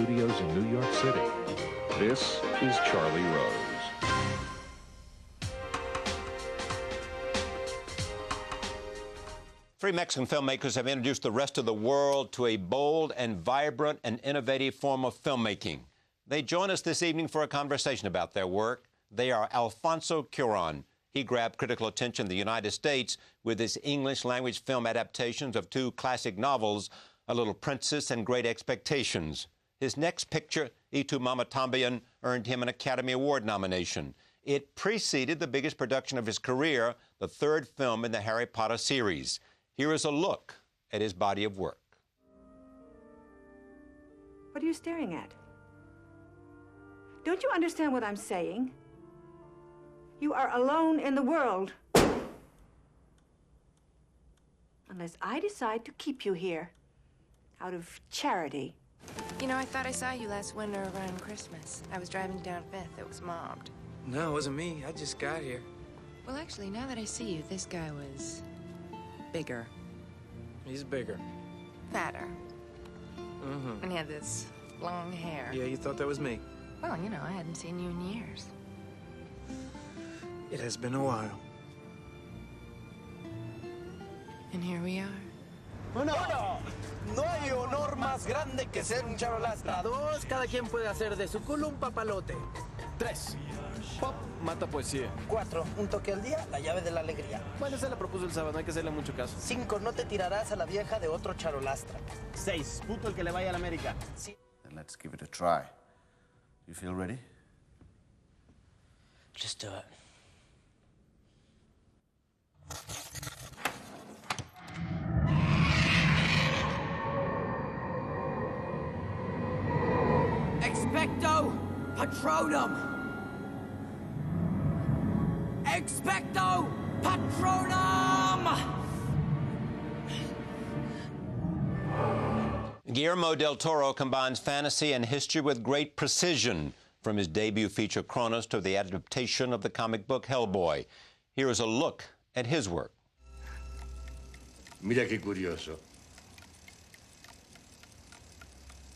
studios in New York City. This is Charlie Rose. Three Mexican filmmakers have introduced the rest of the world to a bold and vibrant and innovative form of filmmaking. They join us this evening for a conversation about their work. They are Alfonso Cuarón. He grabbed critical attention in the United States with his English-language film adaptations of two classic novels, A Little Princess and Great Expectations. His next picture, Y Tu Mama También, earned him an Academy Award nomination. It preceded the biggest production of his career, the third film in the Harry Potter series. Here is a look at his body of work. What are you staring at? Don't you understand what I'm saying? You are alone in the world. Unless I decide to keep you here, out of charity. You know, I thought I saw you last winter around Christmas. I was driving down Fifth. It was mobbed. No, it wasn't me. I just got here. Well, actually, now that I see you, this guy was bigger. He's bigger. Fatter. Mm-hmm. And he had this long hair. Yeah, you thought that was me. Well, you know, I hadn't seen you in years. It has been a while. And here we are. Uno, no hay honor más grande que ser un charolastra. Dos, cada quien puede hacer de su culo un papalote. Tres, pop, mata poesía. Cuatro, un toque al día, la llave de la alegría. Bueno, se la propuso el sábado, no hay que hacerle mucho caso. Cinco, no te tirarás a la vieja de otro charolastra. Seis, puto el que le vaya a la América. Sí. Then let's give it a try. You feel ready? Just do it. Expecto Patronum! Expecto Patronum! Guillermo del Toro combines fantasy and history with great precision, from his debut feature Cronos to the adaptation of the comic book Hellboy. Here is a look at his work. Mira qué curioso.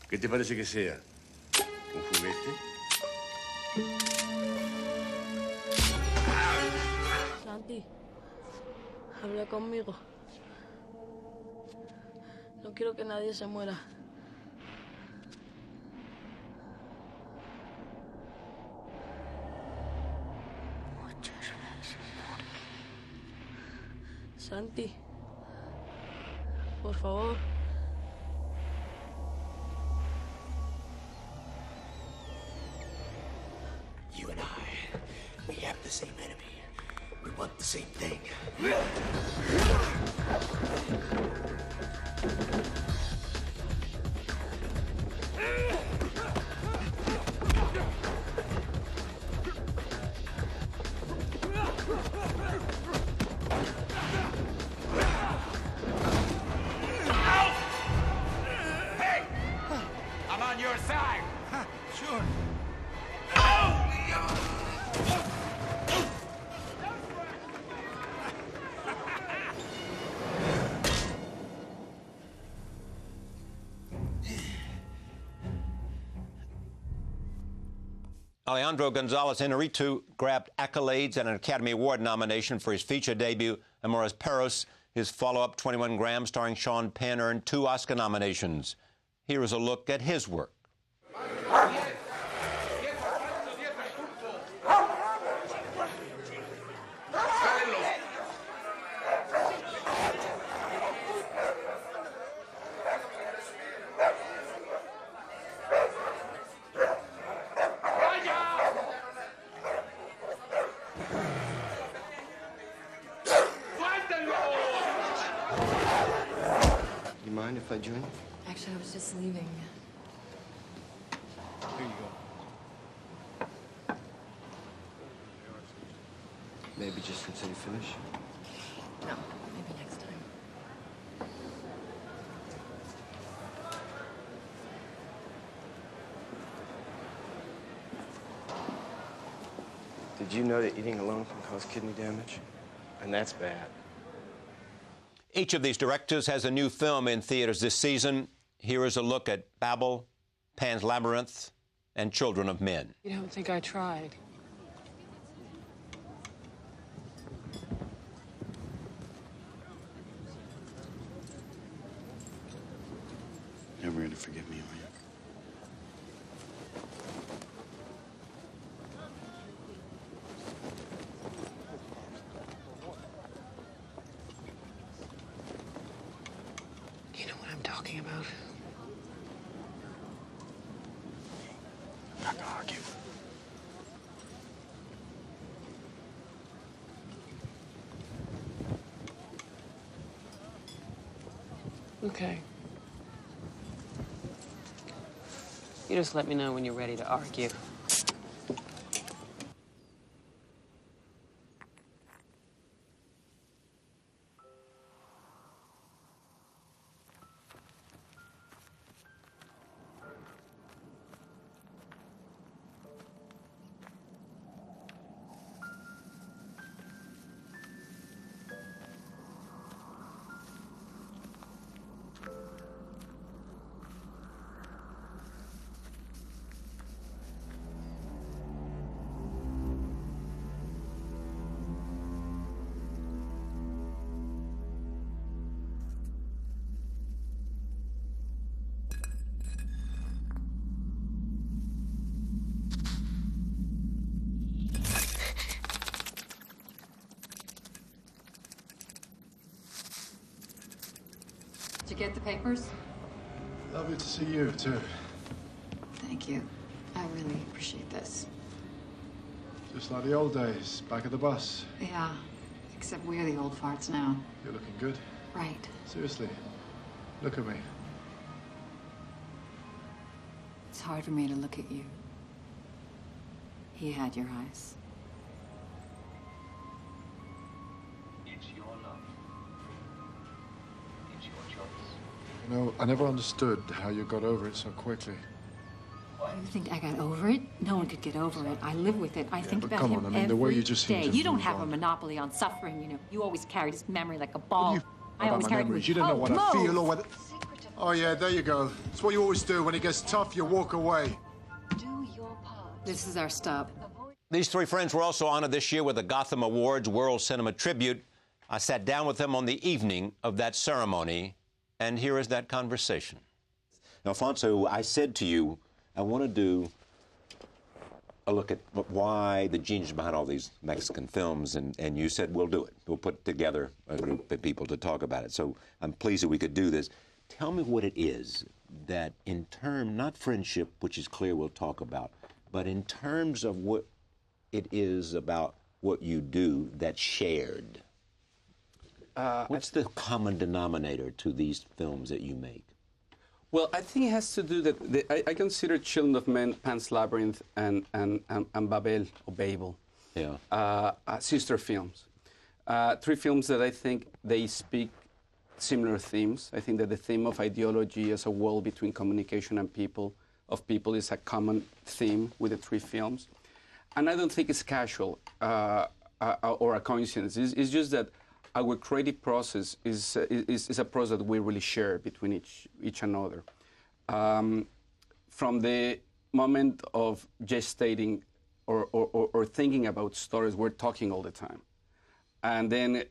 ¿Qué te parece que sea? ¿Un juguete? Santi, habla conmigo. No quiero que nadie se muera. Muchas gracias. Santi, por favor. You and I, we have the same enemy. We want the same thing. Hey! I'm on your side! Sure. Alejandro González Iñárritu grabbed accolades and an Academy Award nomination for his feature debut, Amores Perros. His follow-up, 21 Grams, starring Sean Penn, earned 2 Oscar nominations. Here is a look at his work. You mind if I join? Actually, I was just leaving. Here you go. Maybe just until you finish. No, maybe next time. Did you know that eating alone can cause kidney damage? And that's bad. Each of these directors has a new film in theaters this season. Here is a look at Babel, Pan's Labyrinth, and Children of Men. You don't think I tried? Never going to forgive me, are you? You know what I'm talking about? I'm not going to argue. Okay. You just let me know when you're ready to argue. Did you get the papers? Lovely to see you, too. Thank you. I really appreciate this. Just like the old days, back at the bus. Yeah, except we're the old farts now. You're looking good. Right. Seriously, look at me. It's hard for me to look at you. He had your eyes. It's your love. It's your choice. You know, I never understood how you got over it so quickly. You think I got over it? No one could get over it. I live with it. I think about come him on, I mean, the way every you just seem day. to You don't move have a on. monopoly on suffering, you know. You always carried his memory like a ball. I About always my carried memories. him. You don't know what I move. feel or what... Oh, yeah, there you go. It's what you always do. When it gets tough, you walk away. Do your part. This is our stop. These three friends were also honored this year with the Gotham Awards World Cinema Tribute. I sat down with them on the evening of that ceremony, and here is that conversation. Alfonso, I said to you, I want to do a look at why the genius behind all these Mexican films, and you said, we'll do it. We'll put together a group of people to talk about it. So I'm pleased that we could do this. Tell me what it is that in terms, not friendship, which is clear we'll talk about, but in terms of what it is about what you do that's shared. What's the common denominator to these films that you make? Well, I think it has to do that. I consider Children of Men, Pan's Labyrinth, and Babel or Babel, sister films. Three films that I think they speak similar themes. I think that the theme of ideology as a wall between communication and people is a common theme with the three films, and I don't think it's casual or a coincidence. It's just that our creative process is a process that we really share between each another. From the moment of gestating or thinking about stories, we're talking all the time. And then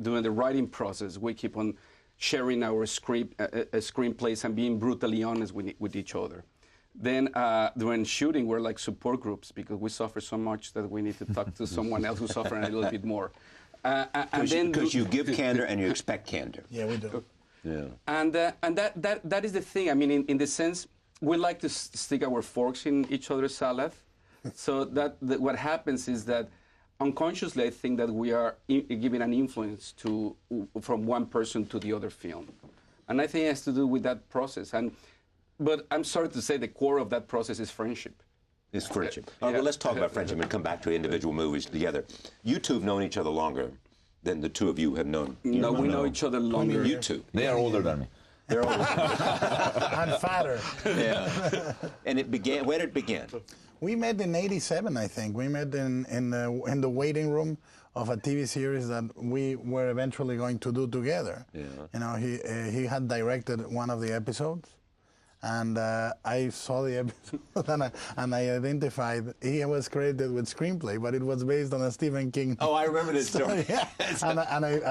during the writing process, we keep on sharing our screenplays and being brutally honest with each other. Then during shooting, we're like support groups because we suffer so much that we need to talk to someone else who's suffering a little bit more. Because you give candor and you expect candor. Yeah, we do. Yeah. And that is the thing. I mean, in the sense, we like to stick our forks in each other's salad. So what happens is that unconsciously, I think that we are giving an influence from one person to the other film. And I think it has to do with that process. But I'm sorry to say the core of that process is friendship. It's friendship. Well, let's talk about friendship and come back to individual movies together. You two have known each other longer than the two of you have known. No, we know each other longer. You two. They are older than me. They're older. I'm fatter. Yeah. And it began. Where did it begin? We met in '87, I think. We met in the waiting room of a TV series that we were eventually going to do together. Yeah. You know, he had directed one of the episodes, And I saw the episode and I identified he was credited with screenplay, but it was based on a Stephen King. Oh, I remember this story. Yeah. and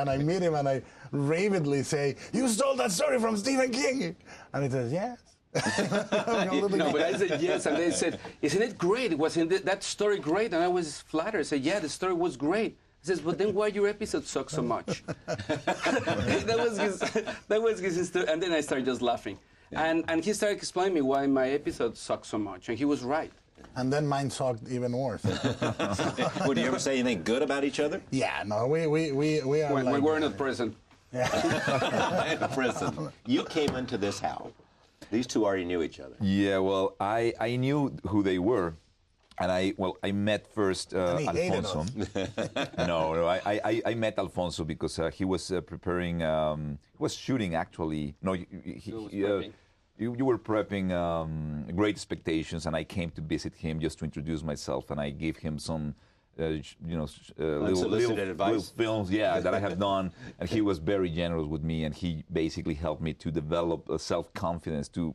I meet him and I ravedly say, "You stole that story from Stephen King," and he says, "Yes." No, but I said yes, and they said, "Isn't it great? Wasn't that story great?" And I was flattered. I said, "Yeah, the story was great." He says, "But then why your episode sucks so much?" that was his story. And then I started just laughing. Yeah. And he started explaining me why my episode sucked so much, and he was right. And then mine sucked even worse. Would you ever say anything good about each other? Yeah, no, we are when like... we were not present. Yeah. In prison. You came into this how? These two already knew each other. Yeah, well, I knew who they were. And I met first Alfonso. No, I met Alfonso because he was preparing, he was shooting actually. No, you were prepping Great Expectations, and I came to visit him just to introduce myself, and I gave him some, little films, that I have done, and he was very generous with me, and he basically helped me to develop self-confidence, to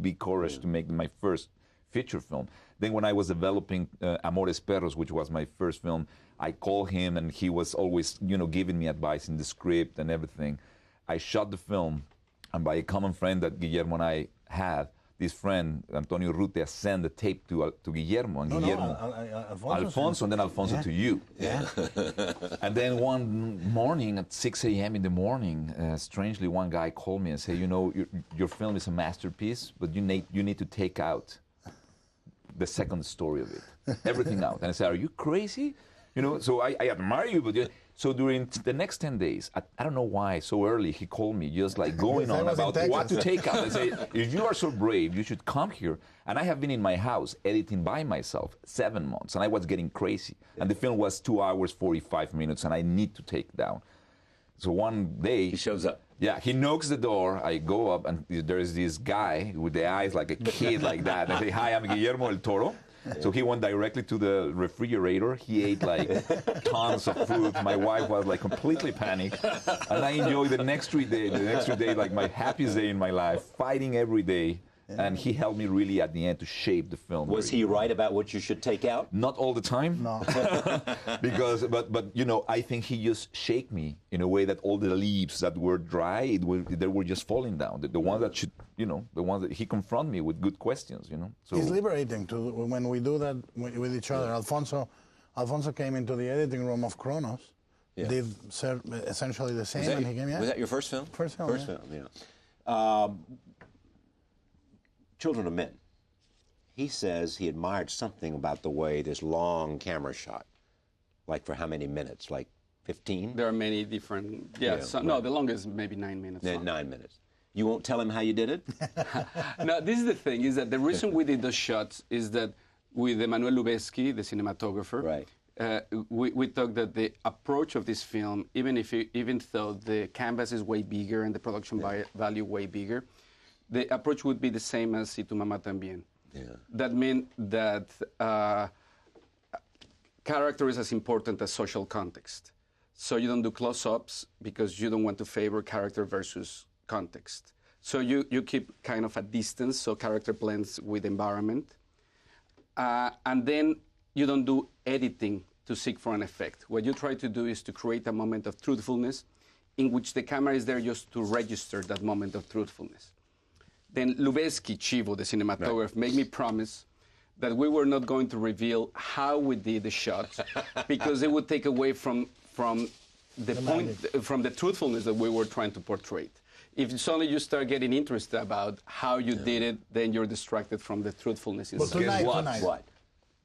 be courage to make my first feature film. Then when I was developing Amores Perros, which was my first film, I called him and he was always, giving me advice in the script and everything. I shot the film, and by a common friend that Guillermo and I had, this friend, Antonio Rutia, sent the tape to Guillermo, and Alfonso, and then Alfonso to you. Yeah. And then one morning at 6 a.m. in the morning, strangely, one guy called me and said, your film is a masterpiece, but you need to take out the second story of it, everything out. And I said, "Are you crazy?" So I admire you, but so during the next 10 days, I don't know why, so early he called me, just like going on about what to take out. I say, "If you are so brave, you should come here." And I have been in my house editing by myself 7 months, and I was getting crazy. And the film was 2 hours, 45 minutes, and I need to take down. So one day... He shows up. Yeah, he knocks the door, I go up, and there's this guy with the eyes like a kid like that. I say, "Hi, I'm Guillermo el Toro." So he went directly to the refrigerator. He ate like tons of food. My wife was like completely panicked. And I enjoyed the next 3 days like my happiest day in my life, fighting every day. And he helped me really at the end to shape the film. Was he right about what you should take out? Not all the time. No. but I think he just shake me in a way that all the leaves that were dry, they were just falling down. The ones that should, the ones that he confront me with good questions, So it's liberating when we do that with each other. Alfonso came into the editing room of Kronos, did essentially the same, and he came. Yeah. Was that your first film? First film. First film. Yeah. Children of Men. He says he admired something about the way this long camera shot. Like for how many minutes? Like 15? There are many different... No, the longest maybe 9 minutes. 9 minutes. You won't tell him how you did it? No, this is the thing, is that the reason we did those shots is that with Emanuel Lubezki, the cinematographer, we thought that the approach of this film, even though the canvas is way bigger and the production value way bigger, the approach would be the same as Si tu mamá también. Yeah. That meant that character is as important as social context. So you don't do close-ups because you don't want to favor character versus context. So you keep kind of a distance so character blends with environment. And then you don't do editing to seek for an effect. What you try to do is to create a moment of truthfulness in which the camera is there just to register that moment of truthfulness. Then Lubezki, Chivo, the cinematographer, made me promise that we were not going to reveal how we did the shots because it would take away from the truthfulness that we were trying to portray. If suddenly you start getting interested about how you did it, then you're distracted from the truthfulness. But tonight, what?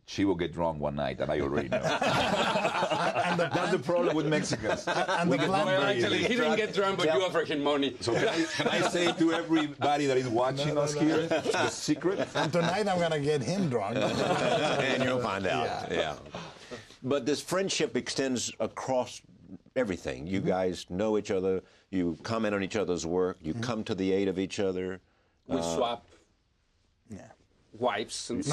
She will get drunk one night, and I already know. That's the problem with Mexicans. Actually, he didn't get drunk, but you offered him money. So can I say to everybody that is watching us here, the secret? And tonight I'm going to get him drunk. And you'll find out. Yeah. But this friendship extends across everything. You guys know each other. You comment on each other's work. You come to the aid of each other. We swap. Yeah. Wives and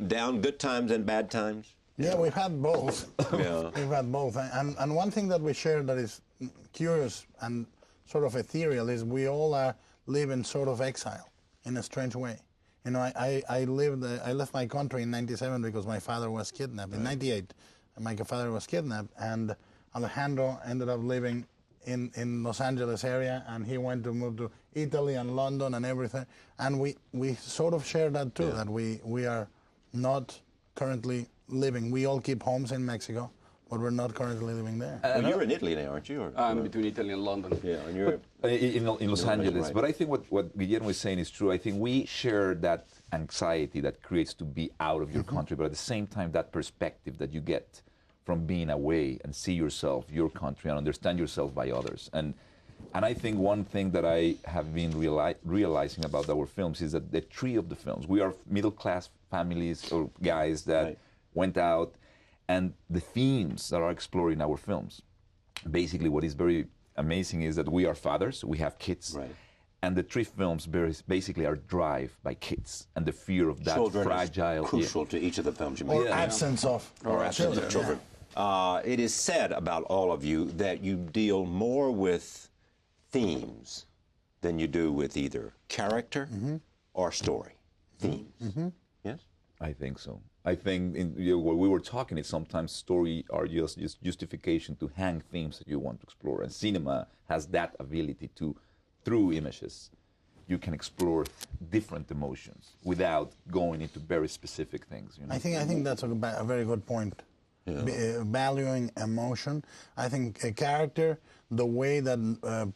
down good times and bad times? Yeah, we've had both. Yeah. We've had both. And one thing that we share that is curious and sort of ethereal is we all live in sort of exile in a strange way. You know, I left my country in '97 because my father was kidnapped. In '98, my father was kidnapped, and Alejandro ended up living in Los Angeles area, and he went to move to Italy and London and everything. And we sort of share that too, that we are not currently living. We all keep homes in Mexico, but we're not currently living there. Well, you're in Italy now, aren't you? I'm between Italy and London. Yeah, and you're in Los Angeles. Right. But I think what Guillermo is saying is true. I think we share that anxiety that creates to be out of your country, but at the same time, that perspective that you get from being away and see yourself, your country, and understand yourself by others. And I think one thing that I have been realizing about our films is that the three of the films, we are middle-class families or guys that went out, and the themes that are explored in our films. Basically, what is very amazing is that we are fathers, we have kids, and the three films basically are driven by kids and the fear of that children fragile. Is crucial to each of the films you make. Or absence of children. It is said about all of you that you deal more with themes than you do with either character or story. Themes. Yes? I think so. I think what we were talking is sometimes story are just justification to hang themes that you want to explore. And cinema has that ability to, through images, you can explore different emotions without going into very specific things. You know? I think that's a very good point. Yeah. Valuing emotion. I think a character, the way that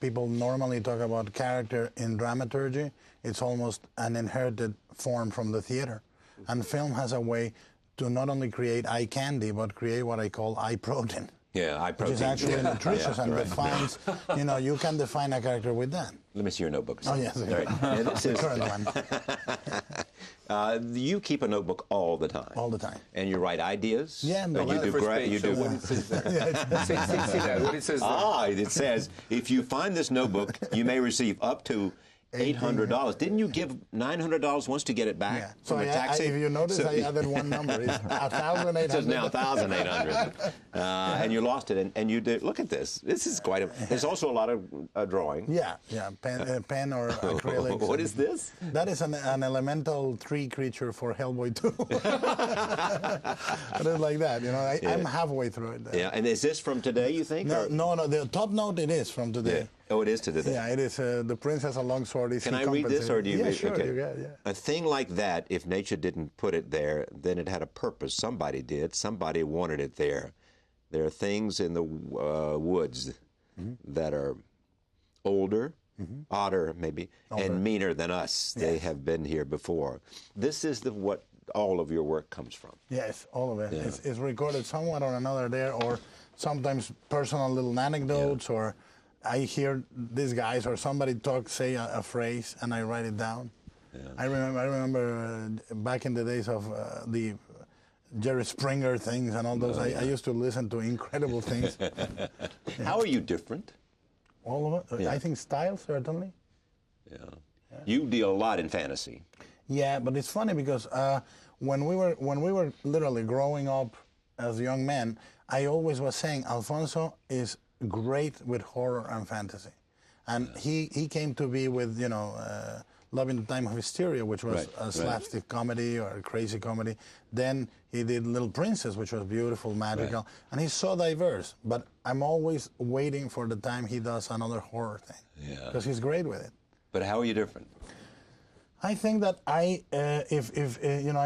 people normally talk about character in dramaturgy, it's almost an inherited form from the theater. And film has a way to not only create eye candy, but create what I call eye protein. Yeah, eye protein. Which is actually nutritious and defines, you know, you can define a character with that. Let me see your notebook. Oh, yes. Right. Yeah, this is the current one. You keep a notebook all the time. All the time. And you write ideas. Yeah, and you do what it says there. What it says there. It says, if you find this notebook, you may receive up to $800. Didn't you give $900 once to get it back? Yeah. So from a taxi? if you notice, I added one number. It's 1,800. It says now 1,800. And you lost it, and you did. Look at this. This is quite a. There's also a lot of drawing. Yeah, pen or acrylics. What is this? That is an elemental tree creature for Hellboy 2. But it's like that, you know. I'm halfway through it. Yeah, and is this from today, you think? No. The top note, it is from today. Yeah. Oh, it is to today. Yeah, it is. The prince has a long sword. Can I read this, or do you? Yeah, sure. Okay. You got, yeah. A thing like that, if nature didn't put it there, then it had a purpose. Somebody did. Somebody wanted it there. There are things in the woods that are older, odder maybe, and meaner than us. Yes. They have been here before. This is what all of your work comes from. Yes, all of it. Yeah. It's recorded somewhat or another there, or sometimes personal little anecdotes, or I hear these guys or somebody say a phrase, and I write it down. Yeah. I remember back in the days of the Jerry Springer things and all those. I used to listen to incredible things. How are you different? All of it. Yeah. I think style, certainly. Yeah. You deal a lot in fantasy. Yeah, but it's funny because when we were literally growing up as young men, I always was saying Alfonso is great with horror and fantasy, and he came to be with Love in the Time of Hysteria, which was a slapstick comedy or a crazy comedy. Then he did Little Princess, which was beautiful, magical, and he's so diverse. But I'm always waiting for the time he does another horror thing, because he's great with it. But how are you different? I think that I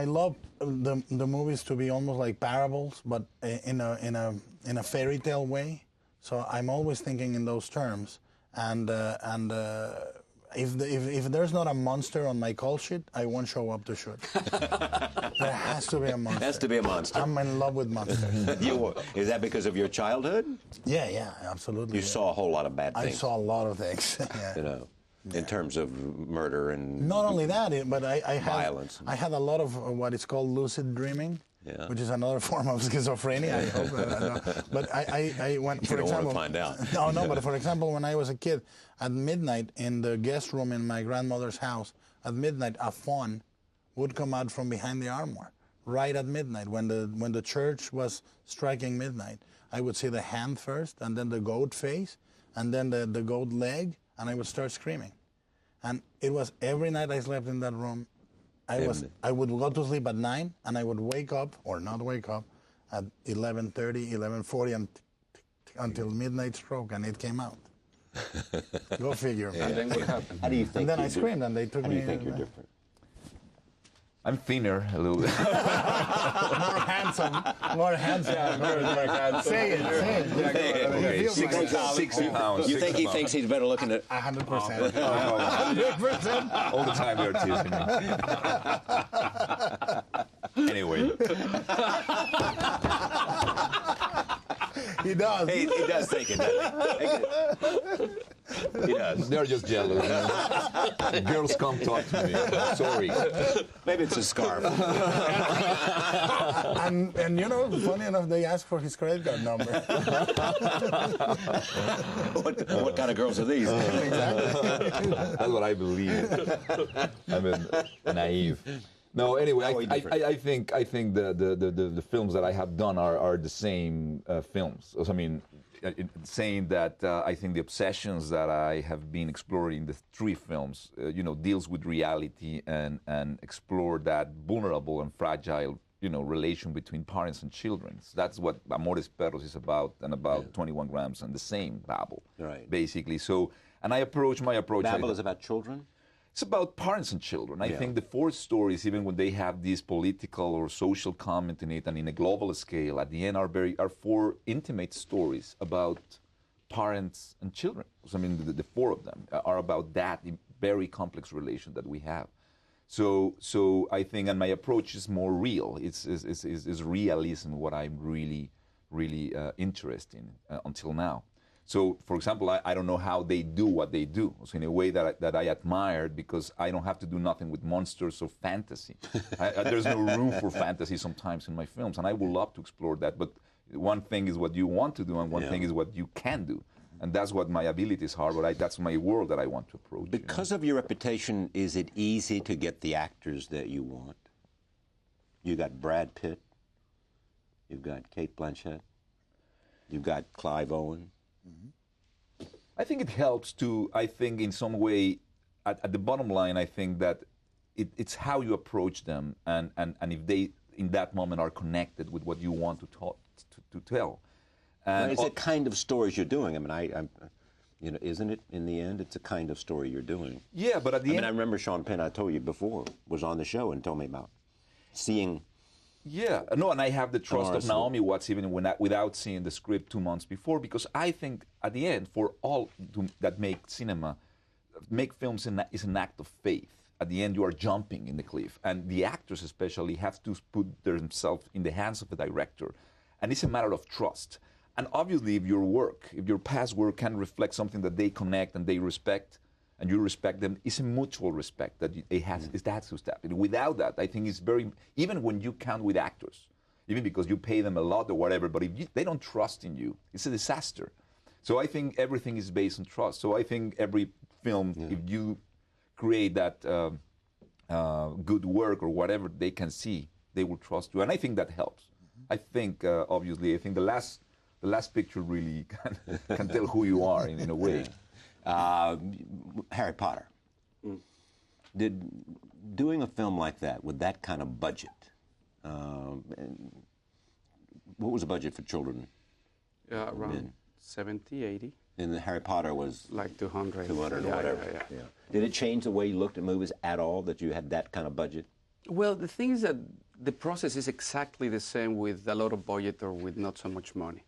love the movies to be almost like parables, but in a fairy tale way. So I'm always thinking in those terms, and if there's not a monster on my call sheet, I won't show up to shoot. There has to be a monster. Has to be a monster. I'm in love with monsters. Is that because of your childhood? Yeah, absolutely. You saw a whole lot of bad things. I saw a lot of things. In terms of murder and not only that, but I violence. I had a lot of what is called lucid dreaming. Yeah. Which is another form of schizophrenia, I hope. But I went, for example... You don't want to find out. No, but for example, when I was a kid, at midnight in the guest room in my grandmother's house, at midnight, a fawn would come out from behind the armoire, right at midnight. When the church was striking midnight, I would see the hand first, and then the goat face, and then the goat leg, and I would start screaming. And it was every night I slept in that room. I would go to sleep at 9, and I would wake up, or not wake up, at 11:30, 11:40, until midnight stroke, and it came out. Go figure. Yeah. And then what happened? How do you think? And then I screamed, and they took me. How do you think you're different? I'm thinner a little bit. More handsome. More handsome. Yeah, more handsome. Say it. Okay, 60 pounds. You think he thinks he's better looking at 100%. 100%. All the time they're teasing me. Anyway. He does. He does think it, doesn't he? He does. They're just jealous. Girls come talk to me. Sorry. Maybe it's a scarf. and you know, funny enough, they asked for his credit card number. What kind of girls are these? Exactly. That's what I believe. I mean, naive. No, anyway, I think the films that I have done are the same films. I mean, saying that I think the obsessions that I have been exploring in the 3 films, deals with reality and explore that vulnerable and fragile, relation between parents and children. So that's what Amores Perros is about, and about 21 Grams and the same Babel, right? Basically. So, and my approach. Babel is about children. It's about parents and children. I think the 4 stories, even when they have this political or social comment in it, and in a global scale, at the end are 4 intimate stories about parents and children. So, I mean, the 4 of them are about that very complex relation that we have. So I think, and my approach is more real. It's realism what I'm really interested in until now. So, for example, I don't know how they do what they do. So in a way that I admired, because I don't have to do nothing with monsters or fantasy. There's no room for fantasy sometimes in my films, and I would love to explore that. But one thing is what you want to do, and one thing is what you can do. And that's what my abilities are, but that's my world that I want to approach. Because of your reputation, is it easy to get the actors that you want? You got Brad Pitt, you've got Kate Blanchett, you've got Clive Owen. I think it helps to, in some way, at the bottom line, I think that it's how you approach them, and if they, in that moment, are connected with what you want to tell. And it's a kind of stories you're doing. I mean, isn't it, in the end, it's a kind of story you're doing? Yeah, but at the end... I remember Sean Penn, I told you before, was on the show and told me about seeing... Yeah, no, and I have the trust of Naomi Watts even without seeing the script 2 months before, because I think at the end, for all that make cinema, make films is an act of faith. At the end, you are jumping in the cliff, and the actors especially have to put themselves in the hands of the director, and it's a matter of trust. And obviously, if your past work can reflect something that they connect and they respect, and you respect them, it's a mutual respect that it has to step. And without that, I think it's very, even when you count with actors, even because you pay them a lot or whatever, but if they don't trust in you, it's a disaster. So I think everything is based on trust. So I think every film, if you create that good work or whatever they can see, they will trust you. And I think that helps. I think, obviously, the last picture really can tell who you are in a way. Harry Potter. Did doing a film like that with that kind of budget, what was the budget for children? Yeah, around 70, 80. And the Harry Potter was like 200. 200 or whatever. Yeah. Did it change the way you looked at movies at all, that you had that kind of budget? Well, the thing is that the process is exactly the same with a lot of budget or with not so much money.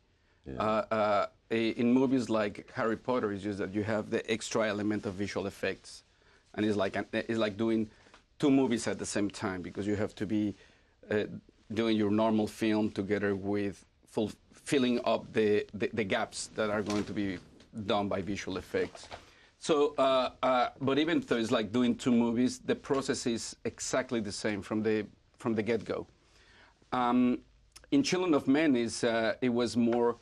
Yeah. In movies like Harry Potter, it's just that you have the extra element of visual effects, and it's like doing 2 movies at the same time, because you have to be doing your normal film together with filling up the gaps that are going to be done by visual effects. So, but even though it's like doing 2 movies, the process is exactly the same from the get-go. In Children of Men, it was more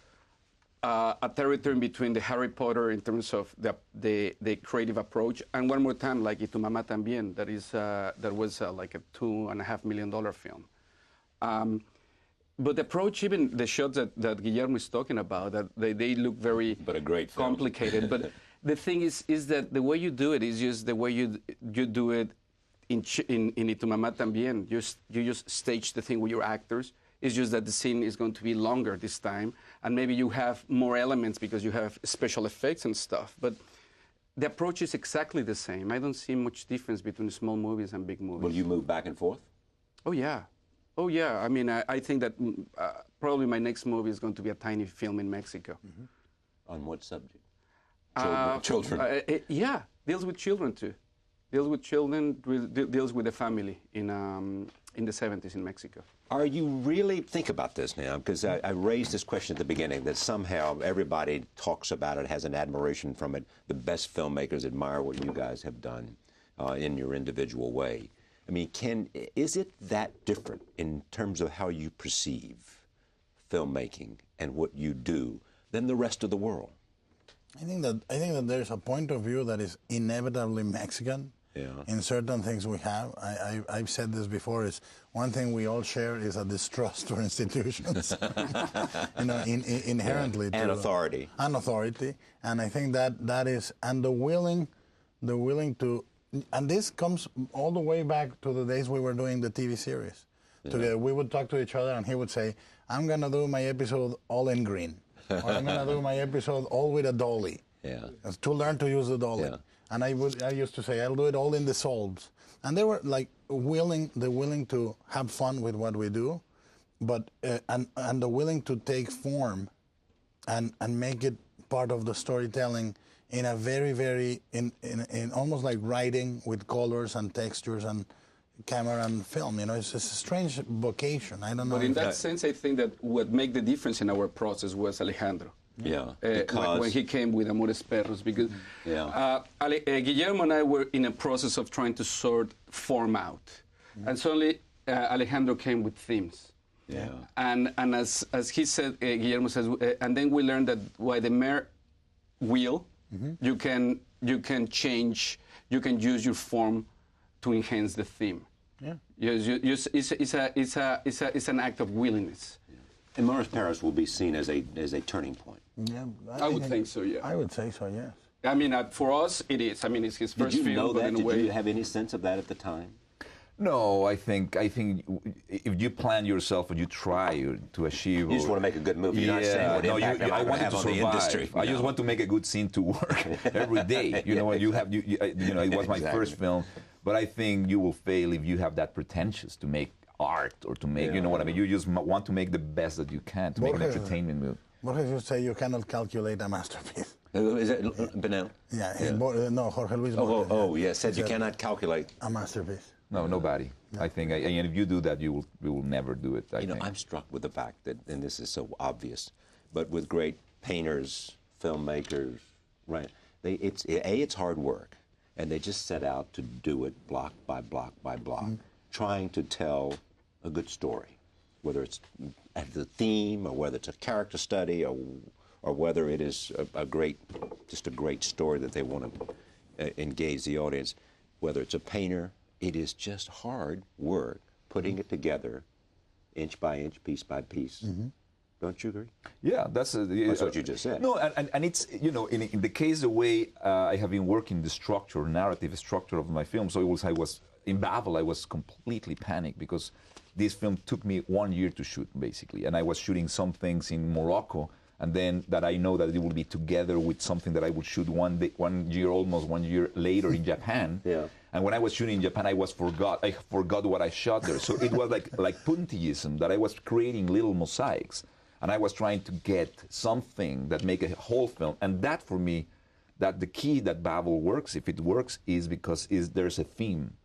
a territory in between the Harry Potter in terms of the creative approach, and one more time, like Y Tu Mamá También, that was like a $2.5 million film. But the approach, even the shots that Guillermo is talking about, that they look very complicated. But the thing is that the way you do it is just the way you do it in Y Tu Mamá También. You just stage the thing with your actors. It's just that the scene is going to be longer this time, and maybe you have more elements because you have special effects and stuff. But the approach is exactly the same. I don't see much difference between small movies and big movies. Will you move back and forth? Oh, yeah. Oh, yeah. I mean, I think that probably my next movie is going to be a tiny film in Mexico. Mm-hmm. On what subject? Children. Yeah, deals with children, too. Deals with children, deals with the family in the 70s in Mexico. Are you really, think about this now, because I raised this question at the beginning, that somehow everybody talks about it, has an admiration from it. The best filmmakers admire what you guys have done in your individual way. I mean, is it that different in terms of how you perceive filmmaking and what you do than the rest of the world? I think that there's a point of view that is inevitably Mexican. Yeah. In certain things we have. I've said this before, is one thing we all share is a distrust for institutions. Inherently. And authority. And authority. And I think that is, and the willing to, and this comes all the way back to the days we were doing the TV series. Yeah. Together, we would talk to each other and he would say, I'm going to do my episode all in green. Or I'm going to do my episode all with a dolly. Yeah. To learn to use the dolly. Yeah. And I used to say, I'll do it all in the solves. And they were like willing to have fun with what we do, but and the willing to take form and make it part of the storytelling in a very, very, in almost like writing with colors and textures and camera and film. It's a strange vocation. I don't know. But in that sense, I think that what made the difference in our process was Alejandro. Yeah, when he came with Amores Perros, because Guillermo and I were in a process of trying to sort form out, and suddenly Alejandro came with themes. Yeah, and as he said, Guillermo says, and then we learned that by the mere will, you can change, you can use your form to enhance the theme. Yeah, it's an act of willingness. And Amores Perros will be seen as a turning point. Yeah, I would think so. Yeah, I would say so. Yes. I mean, for us, it is. I mean, it's his first film. Did you know that? In a way, Did you have any sense of that at the time? No, I think if you plan yourself and you try to achieve, you just want to make a good movie. You're not saying what impact I want to have on the industry. I just want to make a good scene to work every day. It was my first film, but I think you will fail if you have that pretentious to make art or to make, you know what I mean? You just want to make the best that you can to make an entertainment movie. What if you say you cannot calculate a masterpiece? Is it Benel? Yeah. No, Jorge Luis. Said you cannot calculate a masterpiece. No, nobody. No. I think, and if you do that, you will never do it. I think. I'm struck with the fact that, and this is so obvious, but with great painters, filmmakers, right? It's hard work, and they just set out to do it block by block by block, trying to tell a good story, whether it's the theme or whether it's a character study or whether it is a great story that they want to engage the audience. Whether it's a painter, it is just hard work putting it together, inch by inch, piece by piece. Don't you agree? Yeah, that's what you just said. No, and it's, in the case, the way I have been working the narrative structure of my film, so I was in Babel, I was completely panicked because this film took me 1 year to shoot, basically. And I was shooting some things in Morocco, and then that I know that it will be together with something that I would shoot almost 1 year later in Japan. Yeah. And when I was shooting in Japan, I forgot what I shot there. So it was like puntillism, that I was creating little mosaics. And I was trying to get something that make a whole film. And that, for me, that the key that Babel works, if it works, is because there's a theme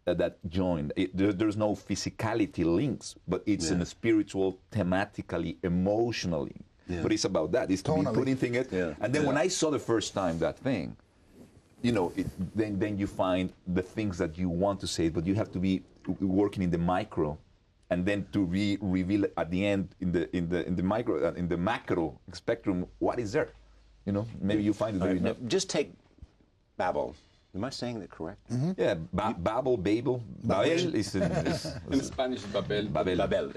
that joined. There's no physicality links, but it's in a spiritual, thematically, emotionally. Yeah. But it's about that. It's to be putting things. Yeah. And then when I saw the first time that thing, then you find the things that you want to say, but you have to be working in the micro, and then to reveal at the end in the micro, in the macro spectrum, what is there. Maybe you find it very. Just take Babel. Am I saying that correct? Yeah, Babel. Babel is in Spanish, Babel. Babel.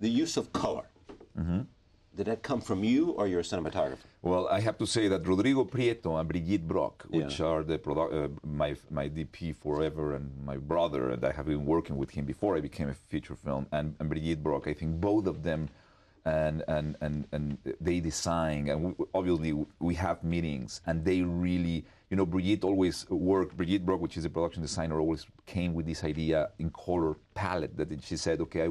The use of color. Did that come from you or your cinematographer? Well, I have to say that Rodrigo Prieto and Brigitte Brock, which are the my DP forever and my brother, and I have been working with him before I became a feature film, and Brigitte Brock, I think both of them, and they design, and obviously we have meetings, and they really, you know, Brigitte Brock, which is a production designer, always came with this idea in color palette that she said, okay,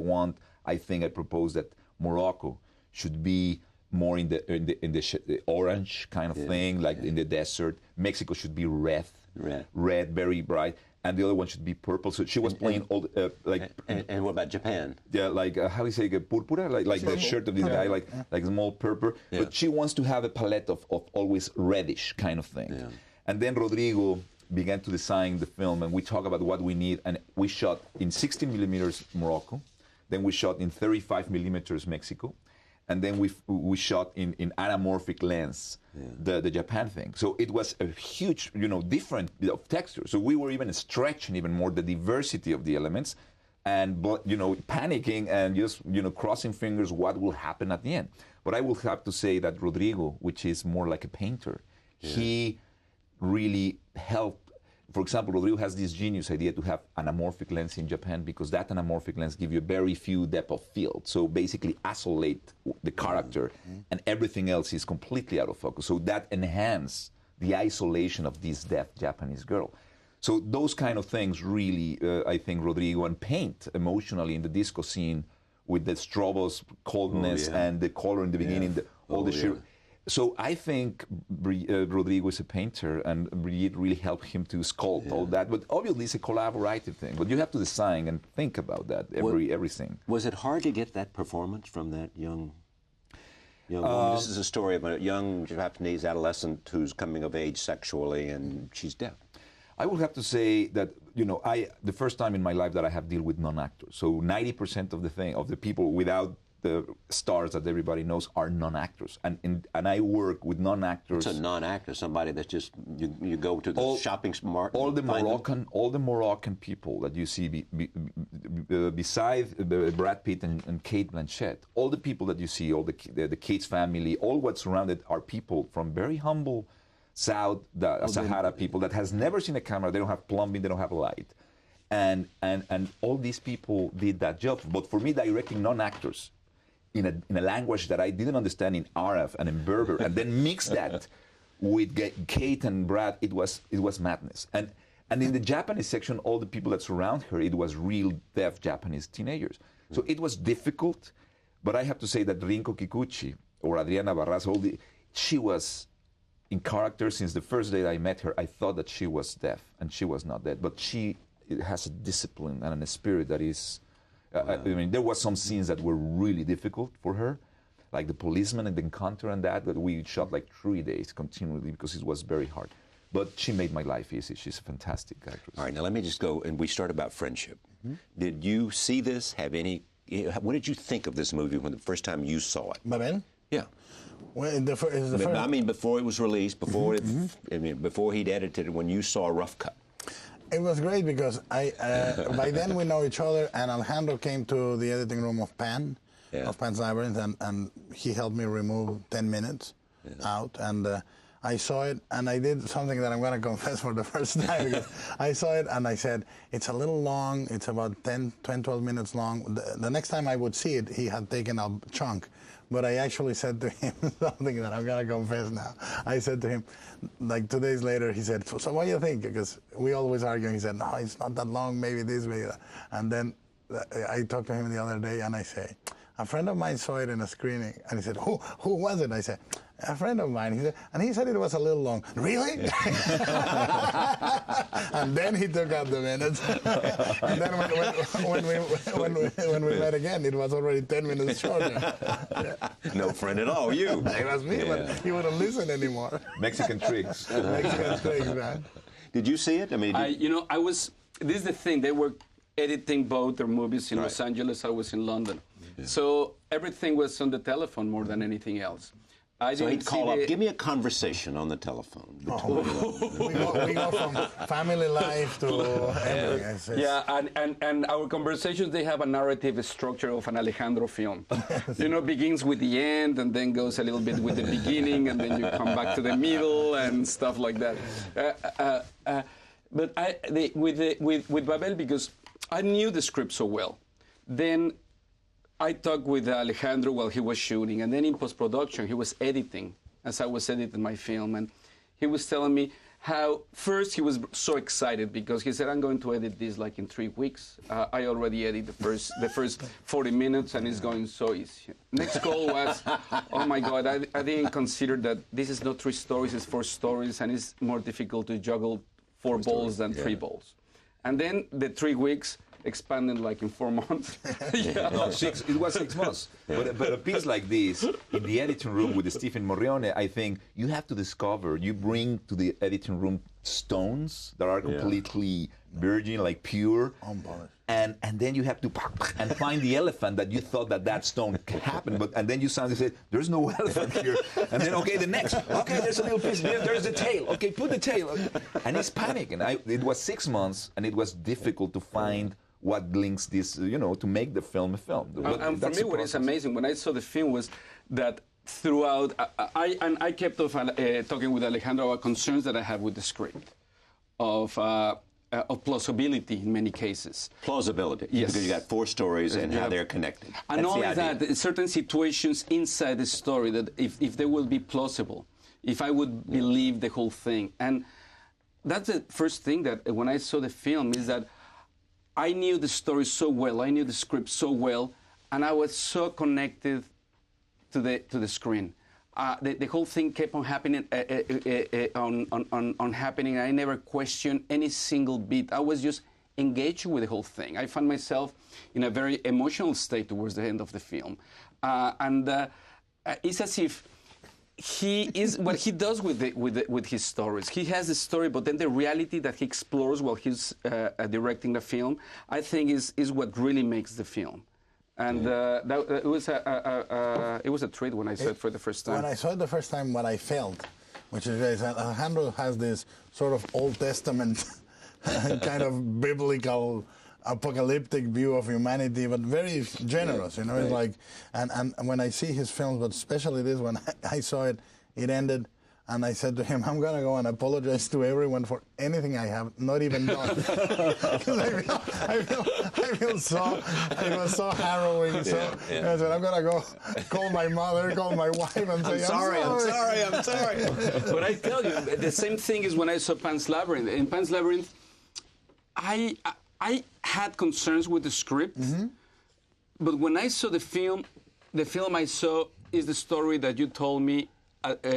I think I propose that Morocco should be more in the orange kind of thing, like in the desert. Mexico should be red, very bright, and the other one should be purple. So she was playing all like. And what about Japan? Yeah, like how do you say purpura, like the shirt of this guy, like small purple. Yeah. But she wants to have a palette of always reddish kind of thing. Yeah. And then Rodrigo began to design the film, and we talk about what we need, and we shot in 16 millimeters Morocco, then we shot in 35 millimeters Mexico. And then we shot in anamorphic lens, the Japan thing. So it was a huge, different of texture. So we were even stretching even more the diversity of the elements, and panicking and just crossing fingers what will happen at the end. But I will have to say that Rodrigo, which is more like a painter, he really helped. For example, Rodrigo has this genius idea to have anamorphic lens in Japan because that anamorphic lens gives you very few depth of field. So basically isolate the character and everything else is completely out of focus. So that enhances the isolation of this deaf Japanese girl. So those kind of things really, I think, Rodrigo, and paint emotionally in the disco scene with the Strobo's coldness and the color in the beginning, So I think Rodrigo is a painter, and Brigitte really helped him to sculpt all that. But obviously, it's a collaborative thing. But you have to design and think about that everything. Was it hard to get that performance from that young woman? This is a story of a young Japanese adolescent who's coming of age sexually, and she's deaf. I would have to say that the first time in my life that I have dealt with non-actors. So 90% of the people without the stars that everybody knows are non-actors, and I work with non-actors. What's a non-actor? Somebody that's just you go to the shopping mart. All the Moroccan people that you see beside Brad Pitt and Kate Blanchett, all the people that you see, all the Kate's family, all what's surrounded are people from very humble Sahara people that has never seen a camera. They don't have plumbing. They don't have a light, and all these people did that job. But for me, directing non-actors in a language that I didn't understand in Arab and in Berber, and then mix that with Kate and Brad, it was madness. And in the Japanese section, all the people that surround her, it was real deaf Japanese teenagers. So it was difficult, but I have to say that Rinko Kikuchi or Adriana Barraza, she was in character since the first day I met her. I thought that she was deaf, and she was not deaf, but she has a discipline and a spirit that is. I mean, there was some scenes that were really difficult for her, like the policeman and the encounter and that we shot like 3 days continually because it was very hard. But she made my life easy. She's a fantastic actress. All right, now let me just go, and we start about friendship. Did you see this? What did you think of this movie when the first time you saw it? Babel? Yeah. Well, I mean, before it was released, before he'd edited it, when you saw a rough cut. It was great because by then we know each other, and Alejandro came to the editing room of Pan's Labyrinth, and he helped me remove 10 minutes out, and I saw it, and I did something that I'm going to confess for the first time, because I saw it, and I said, it's a little long, it's about 12 minutes long. The next time I would see it, he had taken a chunk. But I actually said to him something that I'm going to confess now. I said to him, like 2 days later, he said, so what do you think? Because we always argue. He said, no, it's not that long, maybe this, maybe that. And then I talked to him the other day, and I say, a friend of mine saw it in a screening. And he said, who was it? I said, a friend of mine. He said it was a little long. Really? And then he took out the minutes. And then when we met again, it was already 10 minutes shorter. No friend at all, you. It was me, but he wouldn't listen anymore. Mexican tricks. Mexican tricks, man. Did you see it? I mean, this is the thing. They were editing both their movies in Los Angeles. I was in London. Yeah. So everything was on the telephone more than anything else. So he'd call up, give me a conversation on the telephone. We go from family life to everything. Yeah, and our conversations, they have a narrative structure of an Alejandro film. Begins with the end and then goes a little bit with the beginning and then you come back to the middle and stuff like that. But with Babel, because I knew the script so well, then I talked with Alejandro while he was shooting, and then in post-production, he was editing, as I was editing my film, and he was telling me how, first, he was so excited because he said, I'm going to edit this like in 3 weeks. I already edited the first 40 minutes, and it's going so easy. Next call was, oh my God, I didn't consider that this is not 3 stories, it's 4 stories, and it's more difficult to juggle 4 balls than 3 balls. And then the 3 weeks, expanded like in 4 months. No, it was 6 months. But a piece like this, in the editing room with Stephen Morrione, I think you have to discover, you bring to the editing room stones that are completely virgin, like pure. And then you have to and find the elephant that you thought that stone happened, and then you suddenly say, there's no elephant here. And then, okay, the next, okay, there's a little piece, there's the tail. Okay, put the tail. And he's panicking. It was 6 months, and it was difficult to find what links this, to make the film a film. And for me, what is amazing when I saw the film was that throughout, I kept talking with Alejandro about concerns that I have with the script of plausibility in many cases. Plausibility, yes. Because you got 4 stories and how they're connected. And not only that, certain situations inside the story that if they will be plausible, if I would believe the whole thing. And that's the first thing that when I saw the film is that I knew the story so well, I knew the script so well, and I was so connected to the screen. The whole thing kept on happening, happening. I never questioned any single bit. I was just engaged with the whole thing. I found myself in a very emotional state towards the end of the film, and it's as if he is what he does with his stories. He has a story, but then the reality that he explores while he's directing the film, I think, is what really makes the film. And it was a treat when I saw it for the first time. When I saw it the first time, what I felt, which is that Alejandro has this sort of Old Testament kind of biblical, apocalyptic view of humanity, but very generous, It's like, and when I see his films, but especially this, when I saw it, it ended, and I said to him, I'm going to go and apologize to everyone for anything I have not even done. Because I feel so, it was so harrowing. I said, I'm going to go call my mother, call my wife, and say, I'm sorry. But I tell you, the same thing is when I saw Pan's Labyrinth. In Pan's Labyrinth, I had concerns with the script, but when I saw the film I saw is the story that you told me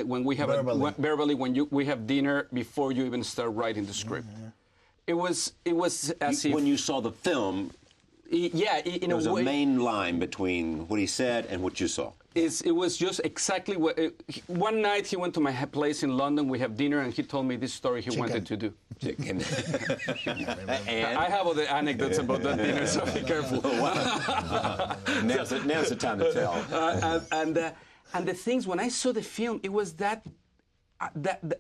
when we have verbally when we have dinner before you even start writing the script. It was as if when you saw the film. In there was a main line between what he said and what you saw. It was just exactly what. One night he went to my place in London. We have dinner, and he told me this story he wanted to do. Chicken. And I have other anecdotes about that dinner, so be careful. Now's the time to tell. And the things when I saw the film, it was that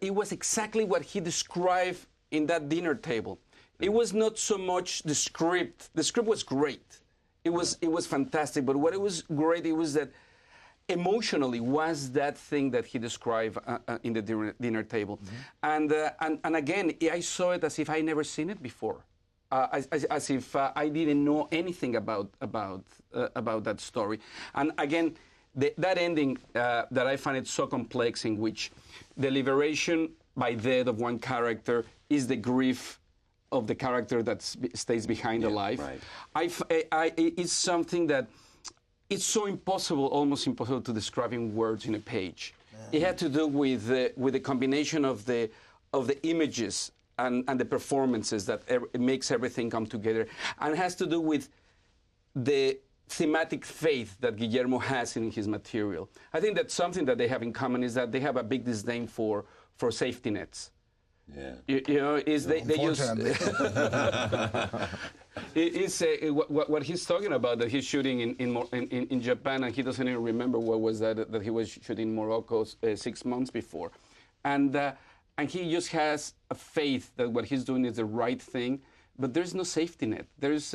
it was exactly what he described in that dinner table. It was not so much the script. The script was great. It was fantastic. But what it was great, it was that emotionally was that thing that he described in the dinner table. And again, I saw it as if I never seen it before, as if I didn't know anything about that story. And again, that ending that I find it so complex, in which the liberation by death of one character is the grief of the character that stays behind alive. Right. It's something that it's so impossible, almost impossible to describe in words in a page. It had to do with the combination of the images and the performances that it makes everything come together, and it has to do with the thematic faith that Guillermo has in his material. I think that something that they have in common is that they have a big disdain for safety nets. Yeah. You know, is they use What he's talking about, that he's shooting in Japan, and he doesn't even remember what was that he was shooting in Morocco 6 months before. And he just has a faith that what he's doing is the right thing, but there's no safety net. There's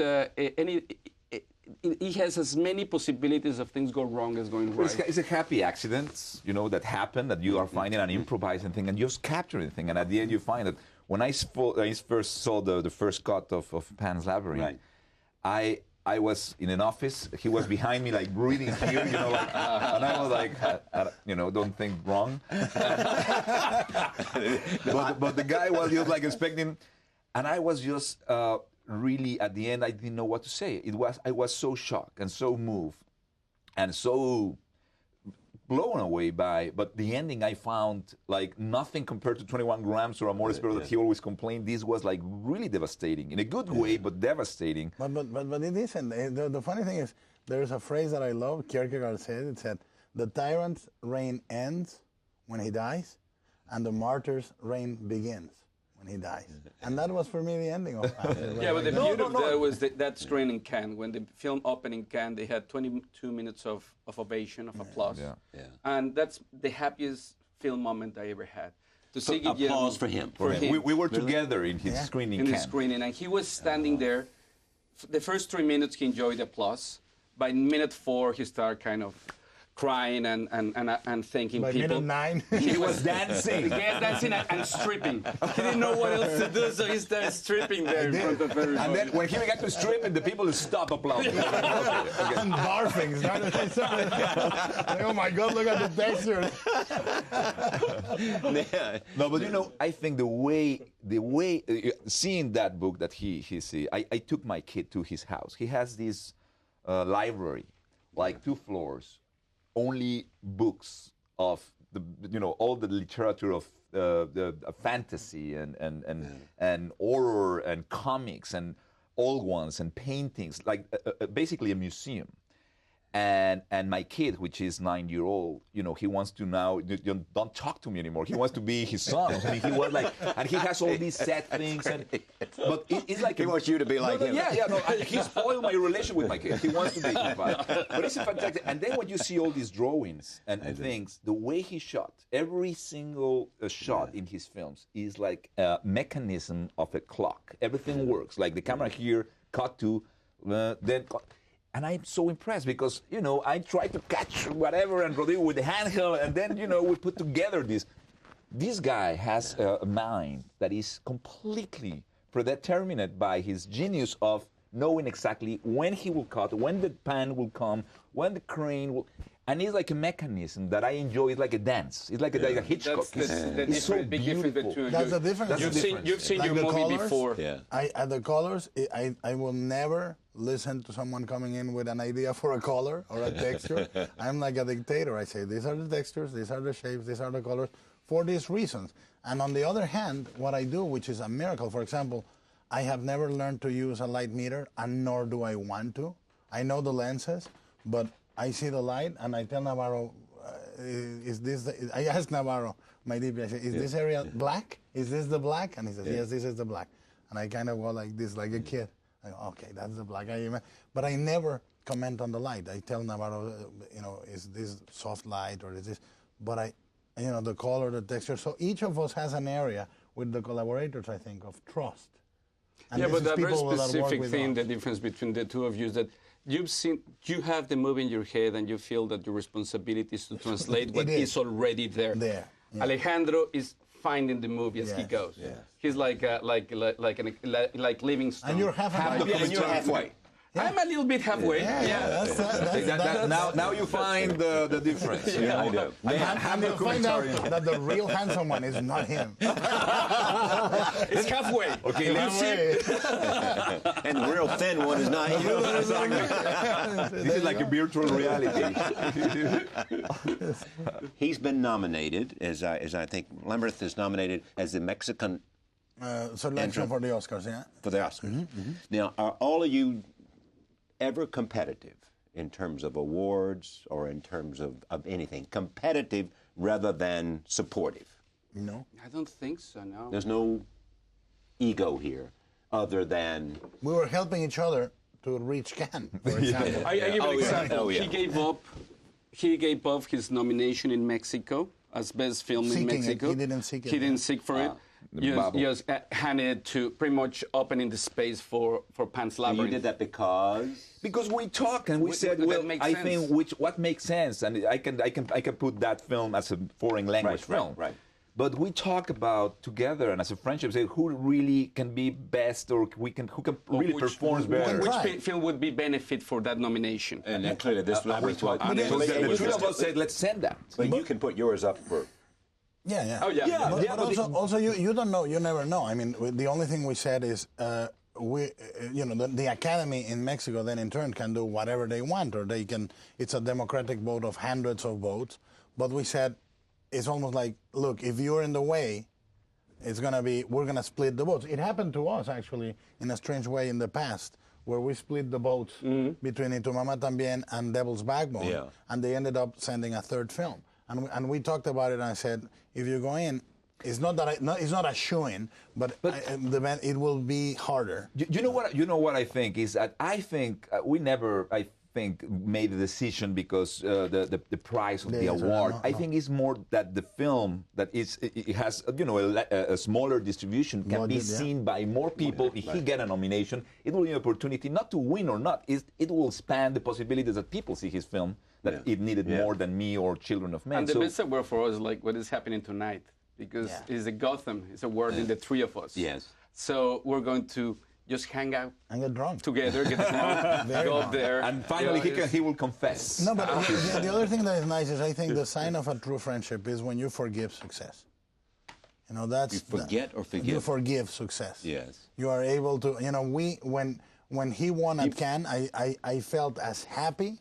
he has as many possibilities of things go wrong as going right. It's a happy accident, that happened, that you are finding an improvising thing and you just capturing the thing. And at the end you find that when I first saw the first cut of Pan's Labyrinth, right. I was in an office. He was behind me, like breathing here, and I was like, don't think wrong. but the guy was just like expecting, and I was just really at the end. I didn't know what to say. I was so shocked and so moved, and so blown away by, but the ending I found like nothing compared to 21 Grams or Amores Perros that he always complained. This was like really devastating, in a good way, but devastating. But it isn't. The funny thing is, there's a phrase that I love, Kierkegaard said, it said, the tyrant's reign ends when he dies, and the martyr's reign begins when he dies. And that was for me the ending of Yeah, but the beauty of that was that screen in Cannes. When the film opened in Cannes, they had 22 minutes of ovation, of applause. Yeah. And that's the happiest film moment I ever had. To see Guillermo, applause for him. We were together in his screening in his screening, and he was standing there. The first 3 minutes, he enjoyed the applause. By minute 4, he started kind of crying and thanking by people. Minute 9, he was dancing. He was dancing and stripping. He didn't know what else to do, so he started stripping there in front of everybody. And then when he began to strip, and the people stopped applauding. And barfing. Oh my God! Look at the texture. No, but I think the way seeing that book that he see, I took my kid to his house. He has this library, like 2 floors. Only books of all the literature of the fantasy and horror and comics and old ones and paintings, like basically a museum. And my kid, which is 9-year-old, he wants to now, don't talk to me anymore. He wants to be his son. I mean, he was like, and he has all these sad things. But it's like... He wants you to be like him. He spoiled my relationship with my kid. He wants to be his father. But it's a fantastic... And then when you see all these drawings and things, the way he shot, every single shot in his films is like a mechanism of a clock. Everything works. Like the camera here, cut to, then... And I'm so impressed because, I try to catch whatever and Rodrigo with the handheld, and then, we put together this. This guy has a mind that is completely predetermined by his genius of knowing exactly when he will cut, when the pan will come, when the crane will... And it's like a mechanism that I enjoy. It's like a dance. It's like a Hitchcock. That's the big difference between... That's the difference. You've seen like your movie before. Yeah. The colors, I will never listen to someone coming in with an idea for a color or a texture. I'm like a dictator. I say, these are the textures, these are the shapes, these are the colors, for these reasons. And on the other hand, what I do, which is a miracle, for example, I have never learned to use a light meter, and nor do I want to. I know the lenses, but I see the light, and I tell Navarro, I ask Navarro, my DP, I say, is this area black? Is this the black? And he says, yes, this is the black. And I kind of go like this, like a kid. I go, okay, that's the black. But I never comment on the light. I tell Navarro, is this soft light or is this? But the color, the texture. So each of us has an area with the collaborators, I think, of trust. And but that very specific thing, the difference between the two of you is that you have the movie in your head, and you feel that your responsibility is to translate what is already there. Yeah. Alejandro is finding the movie as he goes. Yeah. He's like Livingstone. And you're halfway. Yeah. I'm a little bit halfway. Now you find the difference. I do. And you'll find out that the real handsome one is not him. It's halfway. Okay, and the real thin one is not you. This is like a virtual reality. He's been nominated, as I think Labyrinth is nominated as the Mexican selection for the Oscars, yeah. For the Oscars. Mm-hmm. Now, are all of you ever competitive in terms of awards or in terms of anything? Competitive rather than supportive? No. I don't think so, no. There's no ego here. other than... We were helping each other to reach Cannes, for example. I give an example. Oh, yeah. He gave up his nomination in Mexico as best film in Mexico. He didn't seek it. He didn't seek for it. Just handed to pretty much opening the space for Pan's Labyrinth. You did that because? Because we talked and we said, well, I think what makes sense, and I can put that film as a foreign language film. Right. But we talk about together and as a friendship, say who really can be best, or who can really perform better. Which film would be benefit for that nomination? And clearly this was what. The three of us said, let's send that. But you can put yours up for. Yeah. Oh, yeah. But also, you don't know. You never know. I mean, the only thing we said is the Academy in Mexico then in turn can do whatever they want, or they can. It's a democratic vote of hundreds of votes. But we said it's almost like, look, if you're in the way, we're gonna split the votes. It happened to us actually in a strange way in the past, where we split the votes between Y Tu Mamá También and Devil's Backbone, and they ended up sending a third film. And we talked about it, and I said, if you go in, it's not a shoo-in, but it will be harder. You know what I think is that I think we never made the decision because the price of the award. I think it's more that the film it has a smaller distribution can be seen by more people. If he get a nomination, it will be an opportunity not to win or not. It will expand the possibilities that people see his film. That it needed more than Me or Children of Men. And the best word for us is like what is happening tonight, because it's a Gotham. It's a word in the three of us. Yes. So we're going to just hang out and get drunk together, get drunk, go up there, and finally he will confess. No, but the other thing that is nice is I think the sign of a true friendship is when you forgive success. That's you forget or forgive. You forgive success. Yes. You are able to. When he won at Cannes, I felt as happy.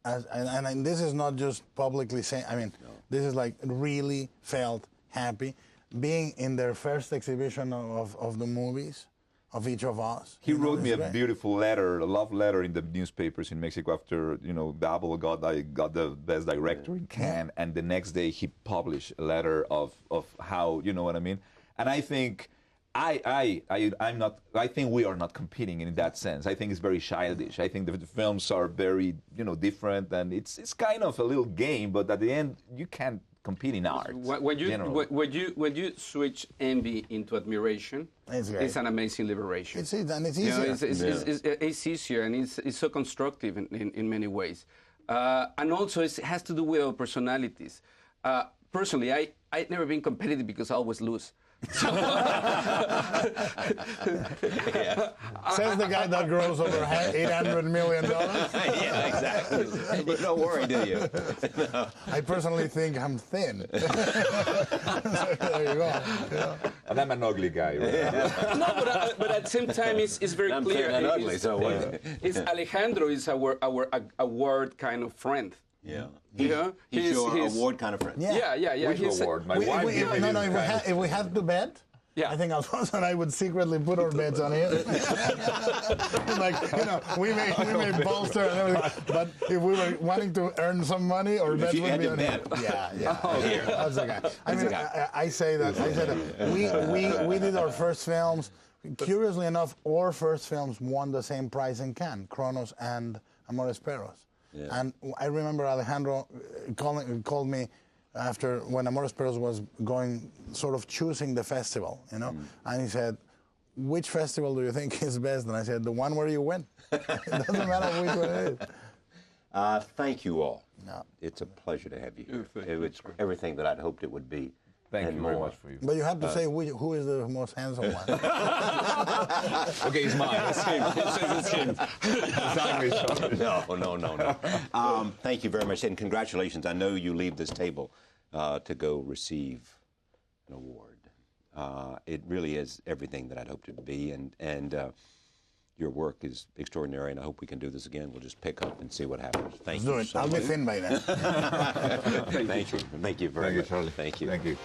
And this is not just publicly saying. I mean, this is like really felt happy being in their first exhibition of the movies of each of us. He wrote me a beautiful letter, a love letter in the newspapers in Mexico after Babel got the best director in Cannes, and the next day he published a letter of how what I mean. And I think. I'm not. I think we are not competing in that sense. I think it's very childish. I think the films are very, different, and it's kind of a little game. But at the end, you can't compete in art. When you switch envy into admiration, it's an amazing liberation. It's easier. It's easier, and it's so constructive in many ways. And also, it has to do with our personalities. Personally, I've never been competitive because I always lose. Says the guy that grows over $800 million. Yeah, exactly. But don't worry, do you? No. I personally think I'm thin. So there you go. Yeah. And I'm an ugly guy. Right? Yeah. No, but at the same time, it's very I'm clear. I'm ugly, so it's Alejandro is our award kind of friend. Yeah. He's your award kind of friend. Yeah. Which award? My wife. If we had to bet, I think Alfonso and I would secretly put our bets on him. We may bolster and everything, but if we were wanting to earn some money, our bets would be on him. Yeah. That's the guy. I say that we did our first films. Curiously enough, our first films won the same prize in Cannes, Kronos and Amores Perros. Yeah. And I remember Alejandro called me after when Amores Perros was choosing the festival, and he said, "Which festival do you think is best?" And I said, "The one where you win. It doesn't matter which one it is." Thank you all. No. It's a pleasure to have you. It's everything that I'd hoped it would be. Thank you very much for you. But you have to say who is the most handsome one. Okay, it's mine. It's him. No. Thank you very much, and congratulations. I know you leave this table to go receive an award. It really is everything that I'd hoped it would be, and your work is extraordinary, and I hope we can do this again. We'll just pick up and see what happens. Thank you so much. I'll be thin by then. Thank you. Thank you very much. Charlie. Thank you. Thank you.